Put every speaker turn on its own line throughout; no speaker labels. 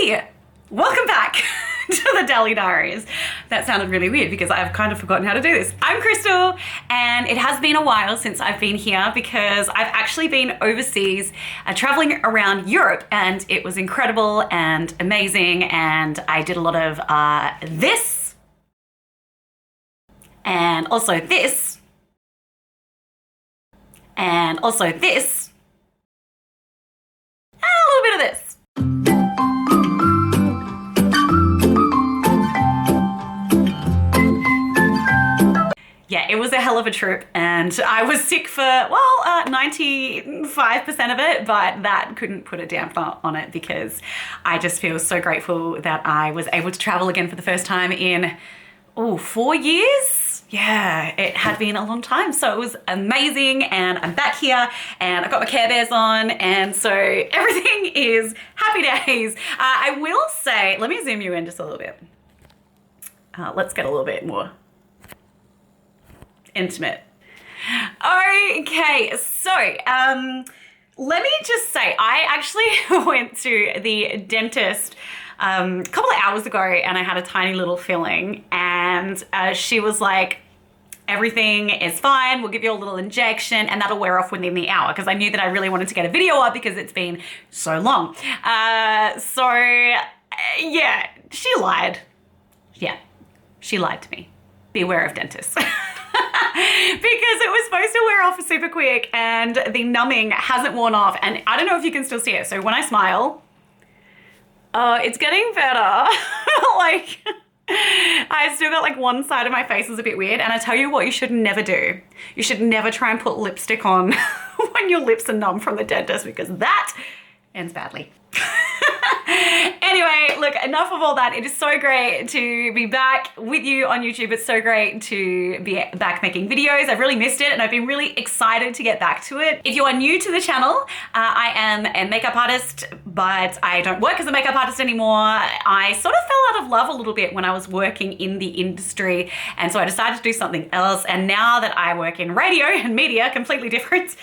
Hey, welcome back to the Dally Diaries. That sounded really weird because I've kind of forgotten how to do this. I'm Kristel, and it has been a while since I've been here because I've actually been overseas traveling around Europe, and it was incredible and amazing, and I did a lot of this, and also this, and also this, and a little bit of this. Yeah, it was a hell of a trip, and I was sick for, 95% of it, but that couldn't put a damper on it because I just feel so grateful that I was able to travel again for the first time in, 4 years? Yeah, it had been a long time, so it was amazing, and I'm back here, and I've got my Care Bears on, and so everything is happy days. I will say, let me zoom you in just a little bit. Let's get a little bit more intimate. Okay, so let me just say, I actually went to the dentist a couple of hours ago, and I had a tiny little filling, and she was like, everything is fine, we'll give you a little injection and that'll wear off within the hour, because I knew that I really wanted to get a video up because it's been so long. Yeah, she lied. Yeah, she lied to me. Beware of dentists. Because it was supposed to wear off super quick and the numbing hasn't worn off, and I don't know if you can still see it. So when I smile, it's getting better. Like, I still got like one side of my face is a bit weird, and I tell you what you should never do. You should never try and put lipstick on when your lips are numb from the dentist, because that ends badly. Anyway, look, enough of all that. It is so great to be back with you on YouTube. It's so great to be back making videos. I've really missed it, and I've been really excited to get back to it. If you are new to the channel, I am a makeup artist, but I don't work as a makeup artist anymore. I sort of fell out of love a little bit when I was working in the industry, and so I decided to do something else. And now that I work in radio and media, completely different,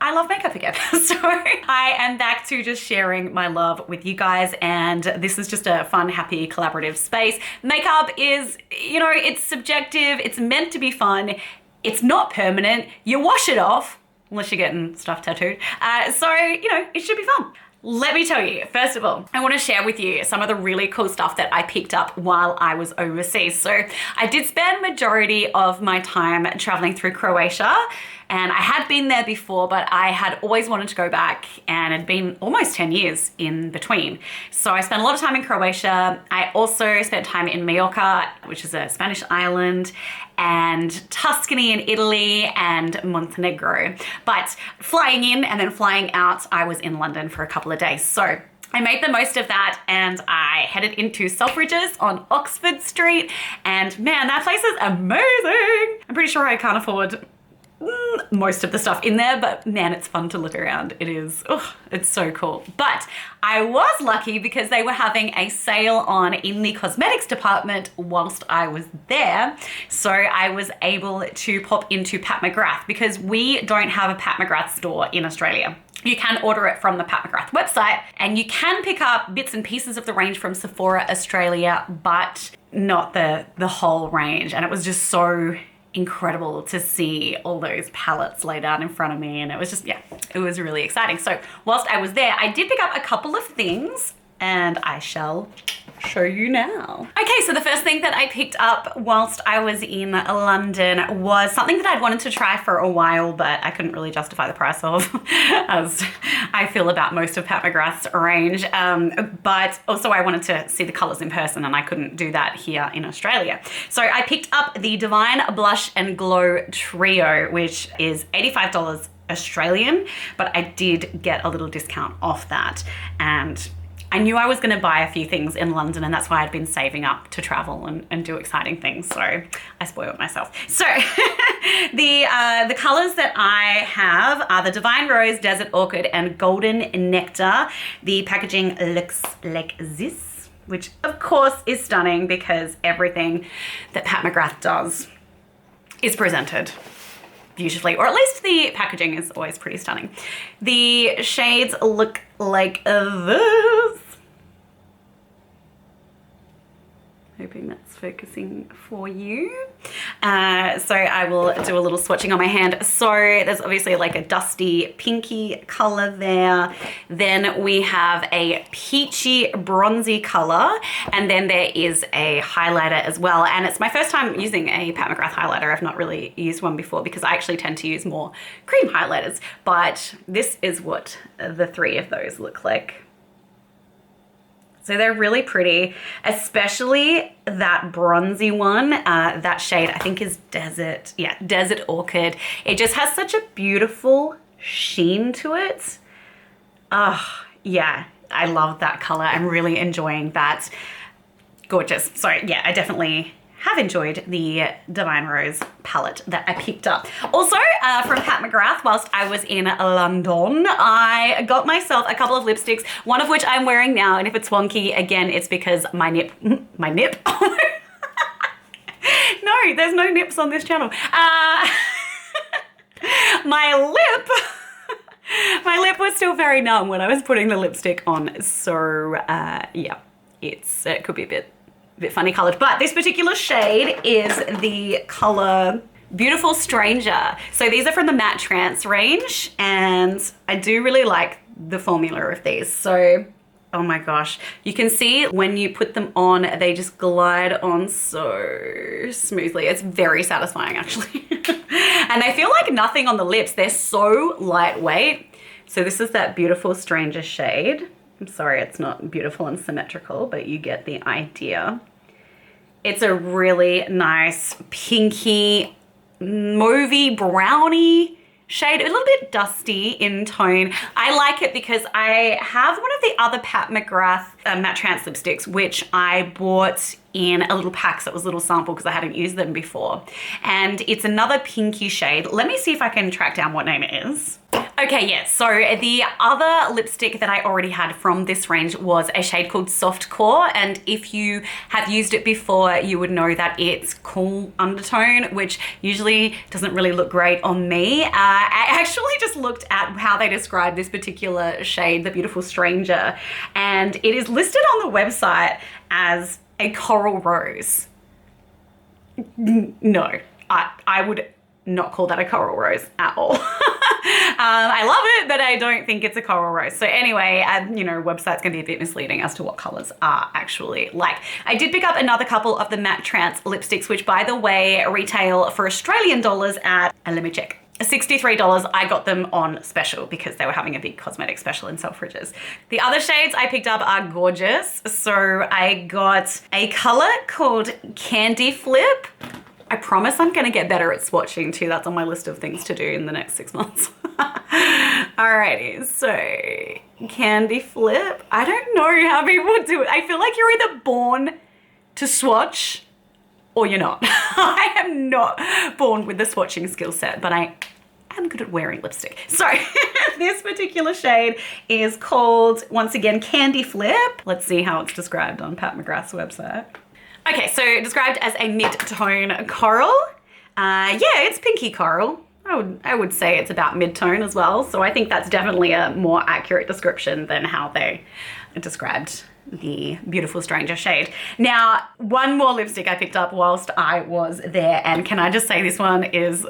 I love makeup again. So I am back to just sharing my love with you guys, and this is just a fun, happy, collaborative space. Makeup is, it's subjective, it's meant to be fun, it's not permanent, you wash it off, unless you're getting stuff tattooed. It should be fun. Let me tell you, first of all, I want to share with you some of the really cool stuff that I picked up while I was overseas. So I did spend majority of my time traveling through Croatia, and I had been there before, but I had always wanted to go back, and it had been almost 10 years in between. So I spent a lot of time in Croatia. I also spent time in Majorca, which is a Spanish island, and Tuscany in Italy, and Montenegro. But flying in and then flying out, I was in London for a couple of days. So I made the most of that, and I headed into Selfridges on Oxford Street, and man, that place is amazing. I'm pretty sure I can't afford most of the stuff in there, but man, it's fun to look around. It is, it's so cool. But I was lucky because they were having a sale on in the cosmetics department whilst I was there. So I was able to pop into Pat McGrath, because we don't have a Pat McGrath store in Australia. You can order it from the Pat McGrath website, and you can pick up bits and pieces of the range from Sephora Australia, but not the whole range. And it was just so incredible to see all those palettes laid out in front of me, and it was just, it was really exciting. So whilst I was there, I did pick up a couple of things, and I shall show you now. Okay, so the first thing that I picked up whilst I was in London was something that I'd wanted to try for a while, but I couldn't really justify the price of, as I feel about most of Pat McGrath's range. But also I wanted to see the colors in person, and I couldn't do that here in Australia. So I picked up the Divine Blush and Glow Trio, which is $85 Australian, but I did get a little discount off that. And I knew I was going to buy a few things in London, and that's why I'd been saving up to travel and do exciting things. So I spoiled myself. So the colors that I have are the Divine Rose, Desert Orchid, and Golden Nectar. The packaging looks like this, which of course is stunning because everything that Pat McGrath does is presented beautifully, or at least the packaging is always pretty stunning. The shades look like this. hoping that's focusing for you. So I will do a little swatching on my hand. So there's obviously like a dusty pinky color there. Then we have a peachy bronzy color, and then there is a highlighter as well. And it's my first time using a Pat McGrath highlighter. I've not really used one before because I actually tend to use more cream highlighters, but this is what the three of those look like. So they're really pretty, especially that bronzy one. That shade I think is Desert, yeah, Desert Orchid. It just has such a beautiful sheen to it. Oh, yeah, I love that color. I'm really enjoying that. Gorgeous. So yeah, I definitely have enjoyed the Divine Rose palette that I picked up. Also, from Pat McGrath, whilst I was in London, I got myself a couple of lipsticks, one of which I'm wearing now, and if it's wonky, again, it's because my nip, no, there's no nips on this channel. My lip was still very numb when I was putting the lipstick on, so yeah, it could be a bit funny colored, but this particular shade is the color Beautiful Stranger. So these are from the Matte Trance range, and I do really like the formula of these. So, oh my gosh, you can see when you put them on, they just glide on so smoothly. It's very satisfying actually. And they feel like nothing on the lips. They're so lightweight. So this is that Beautiful Stranger shade. I'm sorry, it's not beautiful and symmetrical, but you get the idea. It's a really nice pinky, mauvey, browny shade, a little bit dusty in tone. I like it because I have one of the other Pat McGrath Matte Trance lipsticks, which I bought in a little pack, so it was a little sample because I hadn't used them before. And it's another pinky shade. Let me see if I can track down what name it is. Okay, yes, so the other lipstick that I already had from this range was a shade called Soft Core, and if you have used it before, you would know that it's cool undertone, which usually doesn't really look great on me. I actually just looked at how they describe this particular shade, the Beautiful Stranger, and it is listed on the website as a coral rose. No, I would not call that a coral rose at all. I love it, but I don't think it's a coral rose. So anyway, you know, websites can be a bit misleading as to what colors are actually like. I did pick up another couple of the Matte Trance lipsticks, which by the way, retail for Australian dollars at, and let me check, $63. I got them on special because they were having a big cosmetic special in Selfridges. The other shades I picked up are gorgeous. So I got a color called Candy Flip. I promise I'm gonna get better at swatching too. That's on my list of things to do in the next 6 months. Alrighty, so Candy Flip. I don't know how people do it. I feel like you're either born to swatch or you're not. I am not born with the swatching skill set, but I am good at wearing lipstick. So this particular shade is called, once again, Candy Flip. Let's see how it's described on Pat McGrath's website. Okay, so described as a mid-tone coral. Yeah, it's pinky coral. I would say it's about mid-tone as well. So I think that's definitely a more accurate description than how they described the Beautiful Stranger shade. Now, one more lipstick I picked up whilst I was there, and can I just say this one is,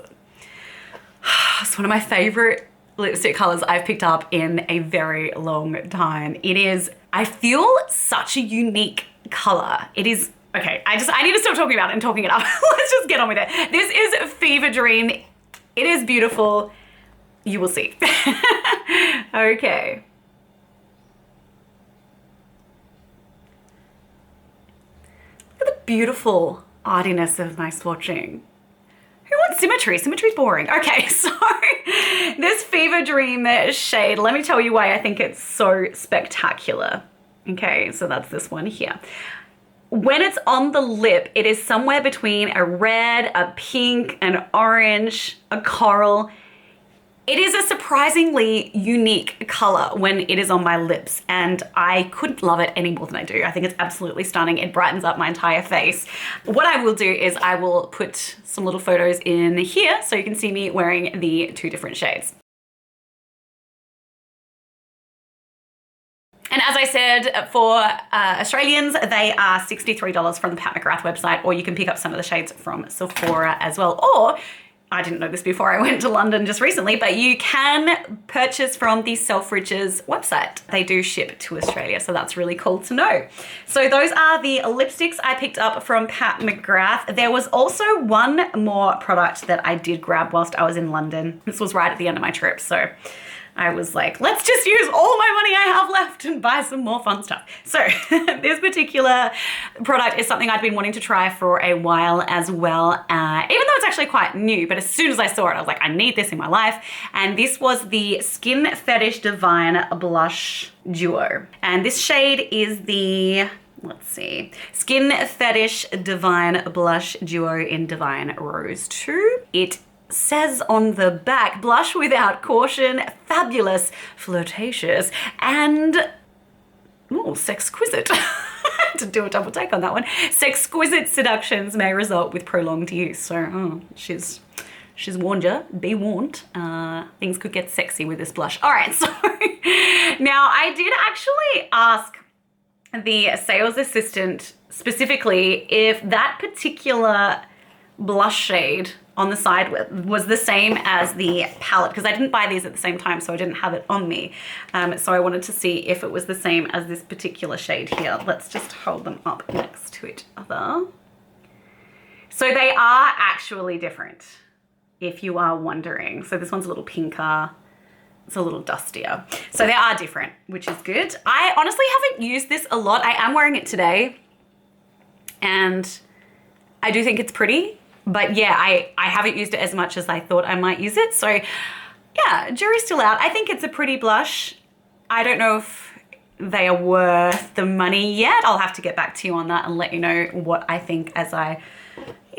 it's one of my favorite lipstick colors I've picked up in a very long time. It is, I feel, such a unique color. It is, okay, I need to stop talking about it and talking it up. Let's just get on with it. This is Fever Dream. It is beautiful. You will see. Okay. Look at the beautiful artiness of my swatching. Who wants symmetry? Symmetry's boring. Okay, so this Fever Dream shade, let me tell you why I think it's so spectacular. Okay, so that's this one here. When it's on the lip, it is somewhere between a red, a pink, an orange, a coral. It is a surprisingly unique color when it is on my lips, and I couldn't love it any more than I do. I think it's absolutely stunning. It brightens up my entire face. What I will do is I will put some little photos in here so you can see me wearing the two different shades. And as I said, for Australians, they are $63 from the Pat McGrath website, or you can pick up some of the shades from Sephora as well. Or, I didn't know this before I went to London just recently, but you can purchase from the Selfridges website. They do ship to Australia, so that's really cool to know. So those are the lipsticks I picked up from Pat McGrath. There was also one more product that I did grab whilst I was in London. This was right at the end of my trip, so I was like, let's just use all my money I have left and buy some more fun stuff. So this particular product is something I'd been wanting to try for a while as well, even though it's actually quite new, but as soon as I saw it, I was like, I need this in my life. And this was the Skin Fetish Divine Blush Duo. And this shade is the, let's see, Skin Fetish Divine Blush Duo in Divine Rose 2. It says on the back, blush without caution, fabulous, flirtatious, and sexquisite. To do a double take on that one. Sexquisite seductions may result with prolonged use. So she's warned you, be warned. Things could get sexy with this blush. All right, so now I did actually ask the sales assistant specifically if that particular blush shade on the side was the same as the palette, because I didn't buy these at the same time, so I didn't have it on me. So I wanted to see if it was the same as this particular shade here. Let's just hold them up next to each other. So they are actually different, if you are wondering. So this one's a little pinker. It's a little dustier. So they are different, which is good. I honestly haven't used this a lot. I am wearing it today, and I do think it's pretty. But yeah, I haven't used it as much as I thought I might use it. So yeah, jury's still out. I think it's a pretty blush. I don't know if they are worth the money yet. I'll have to get back to you on that and let you know what I think as I,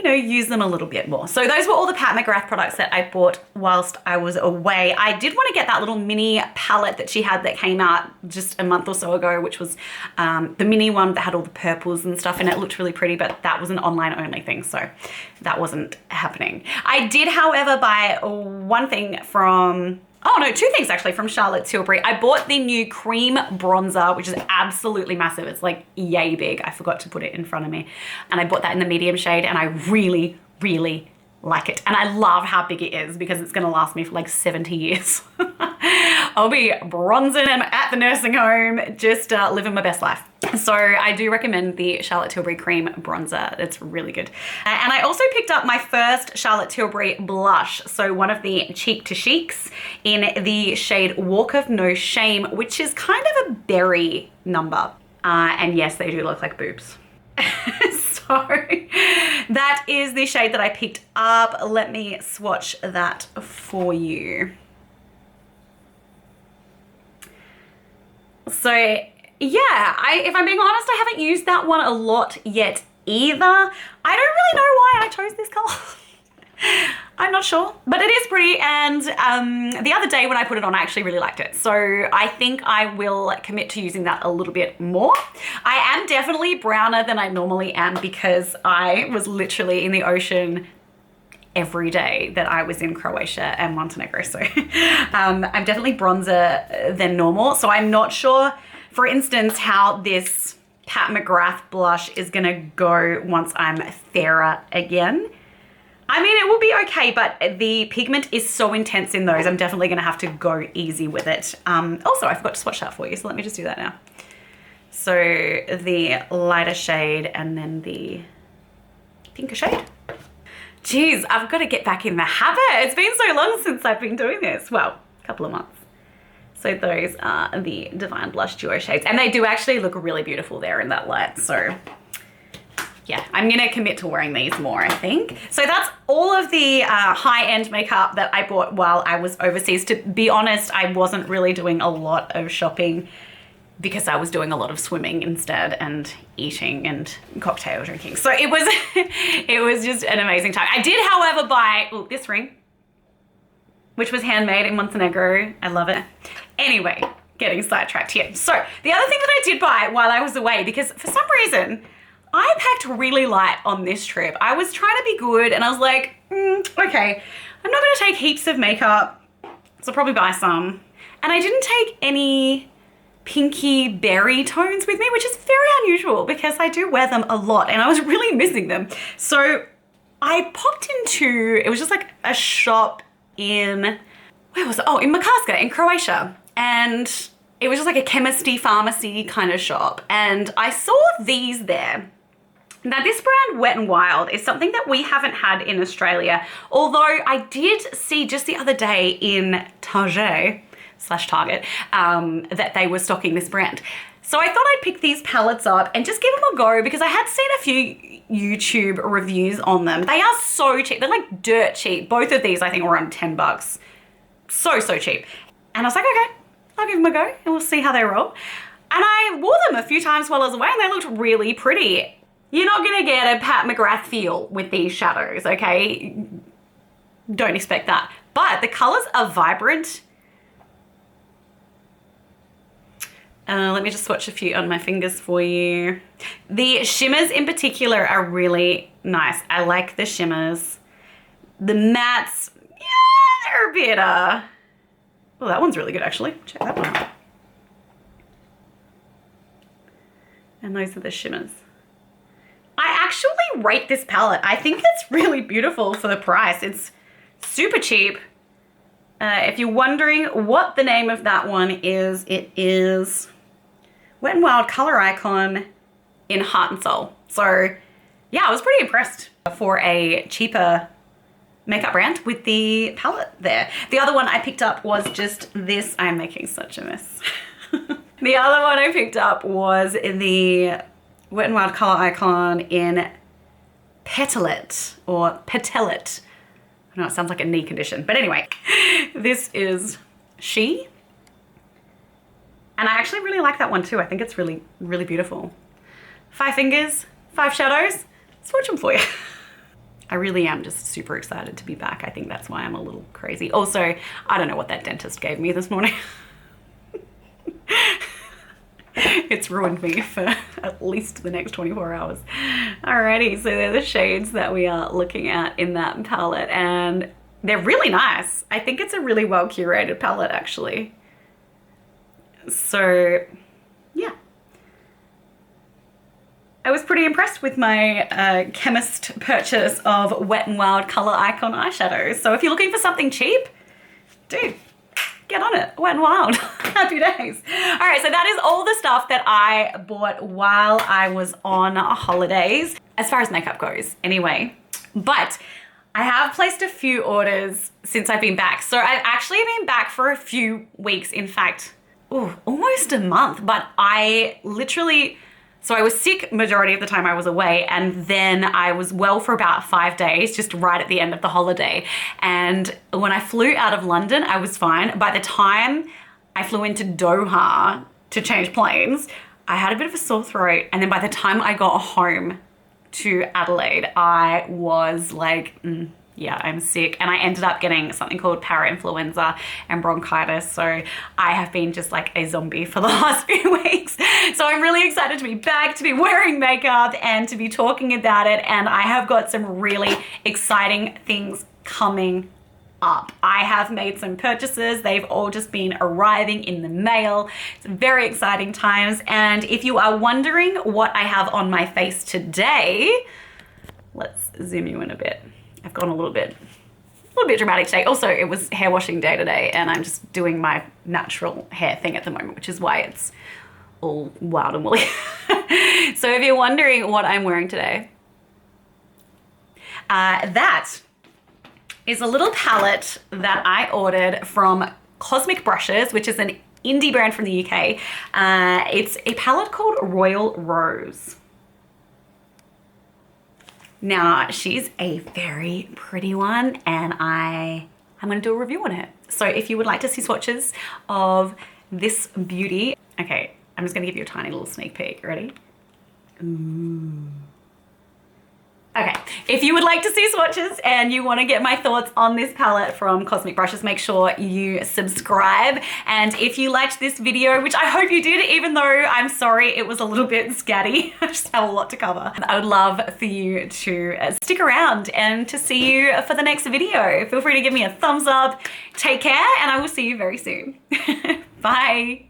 use them a little bit more. So those were all the Pat McGrath products that I bought whilst I was away. I did want to get that little mini palette that she had that came out just a month or so ago, which was the mini one that had all the purples and stuff, and it looked really pretty, but that was an online only thing, so that wasn't happening. I did, however, buy one thing from, two things actually from Charlotte Tilbury. I bought the new cream bronzer, which is absolutely massive. It's like yay big. I forgot to put it in front of me. And I bought that in the medium shade, and I really, really like it. And I love how big it is because it's gonna last me for like 70 years. I'll be bronzing and at the nursing home, just living my best life. So I do recommend the Charlotte Tilbury cream bronzer. It's really good. And I also picked up my first Charlotte Tilbury blush. So one of the Cheek to Chics in the shade Walk of No Shame, which is kind of a berry number. And yes, they do look like boobs. So that is the shade that I picked up. Let me swatch that for you. So yeah, if I'm being honest, I haven't used that one a lot yet either. I don't really know why I chose this color. I'm not sure, but it is pretty, and the other day when I put it on, I actually really liked it. So I think I will commit to using that a little bit more. I am definitely browner than I normally am because I was literally in the ocean every day that I was in Croatia and Montenegro. So I'm definitely bronzer than normal. So I'm not sure, for instance, how this Pat McGrath blush is gonna go once I'm fairer again. I mean, it will be okay, but the pigment is so intense in those, I'm definitely gonna have to go easy with it. Also, I forgot to swatch that for you, so let me just do that now. So the lighter shade and then the pinker shade. Geez, I've got to get back in the habit. It's been so long since I've been doing this. Well, a couple of months. So those are the Divine Blush Duo shades, and they do actually look really beautiful there in that light. So yeah, I'm gonna commit to wearing these more, I think. So that's all of the high-end makeup that I bought while I was overseas. To be honest, I wasn't really doing a lot of shopping because I was doing a lot of swimming instead and eating and cocktail drinking. So it was, it was just an amazing time. I did, however, buy this ring, which was handmade in Montenegro. I love it. Anyway, getting sidetracked here. So the other thing that I did buy while I was away, because for some reason, I packed really light on this trip. I was trying to be good, and I was like, okay, I'm not gonna take heaps of makeup, so I'll probably buy some. And I didn't take any pinky berry tones with me, which is very unusual because I do wear them a lot and I was really missing them. So I popped into, it was just like a shop in, where was it? Oh, in McGrath in Croatia. And it was just like a chemisty pharmacy kind of shop. And I saw these there. Now this brand Wet n Wild is something that we haven't had in Australia, although I did see just the other day in Target that they were stocking this brand. So I thought I'd pick these palettes up and just give them a go because I had seen a few YouTube reviews on them. They are so cheap. They're like dirt cheap. Both of these I think were on 10 bucks. So cheap. And I was like, okay, I'll give them a go and we'll see how they roll. And I wore them a few times while I was away and they looked really pretty. You're not gonna get a Pat McGrath feel with these shadows, okay? Don't expect that. But the colors are vibrant. Let me just swatch a few on my fingers for you. The shimmers in particular are really nice. I like the shimmers. The mattes, yeah, they're a bit, oh, that one's really good actually. Check that one out. And those are the shimmers. I actually rate this palette. I think it's really beautiful for the price. It's super cheap. If you're wondering what the name of that one is, it is Wet n Wild Color Icon in Heart and Soul. So yeah, I was pretty impressed for a cheaper makeup brand with the palette there. The other one I picked up was just this. I'm making such a mess. The other one I picked up was the Wet n Wild Color Icon in Petalette or Petalette. I know it sounds like a knee condition, but anyway, this is She. And I actually really like that one too. I think it's really, really beautiful. 5 fingers, 5 shadows, swatch them for you. I really am just super excited to be back. I think that's why I'm a little crazy. Also, I don't know what that dentist gave me this morning. It's ruined me for at least the next 24 hours. Alrighty, so they're the shades that we are looking at in that palette and they're really nice. I think it's a really well curated palette actually. So yeah. I was pretty impressed with my chemist purchase of Wet n Wild Color Icon eyeshadows. So if you're looking for something cheap, dude, get on it. Wet n Wild. Happy days. All right, so that is all the stuff that I bought while I was on holidays, as far as makeup goes anyway. But I have placed a few orders since I've been back. So I've actually been back for a few weeks. In fact, almost a month, but I literally, so I was sick majority of the time I was away, and then I was well for about 5 days, just right at the end of the holiday. And when I flew out of London, I was fine. By the time I flew into Doha to change planes, I had a bit of a sore throat. And then by the time I got home to Adelaide, I was like, yeah, I'm sick. And I ended up getting something called para-influenza and bronchitis. So I have been just like a zombie for the last few weeks. So I'm really excited to be back, to be wearing makeup and to be talking about it. And I have got some really exciting things coming up. I have made some purchases. They've all just been arriving in the mail. It's very exciting times. And if you are wondering what I have on my face today, let's zoom you in a bit. I've gone a little bit dramatic today. Also, it was hair washing day today and I'm just doing my natural hair thing at the moment, which is why it's all wild and woolly. So if you're wondering what I'm wearing today, that is a little palette that I ordered from Cosmic Brushes, which is an indie brand from the UK. It's a palette called Royal Rose. Now, she's a very pretty one and I'm gonna do a review on it. So if you would like to see swatches of this beauty, okay, I'm just gonna give you a tiny little sneak peek. Ready? Ooh. Okay, if you would like to see swatches and you want to get my thoughts on this palette from Cosmic Brushes, make sure you subscribe. And if you liked this video, which I hope you did, even though I'm sorry it was a little bit scatty, I just have a lot to cover, I would love for you to stick around and to see you for the next video. Feel free to give me a thumbs up. Take care, and I will see you very soon. Bye.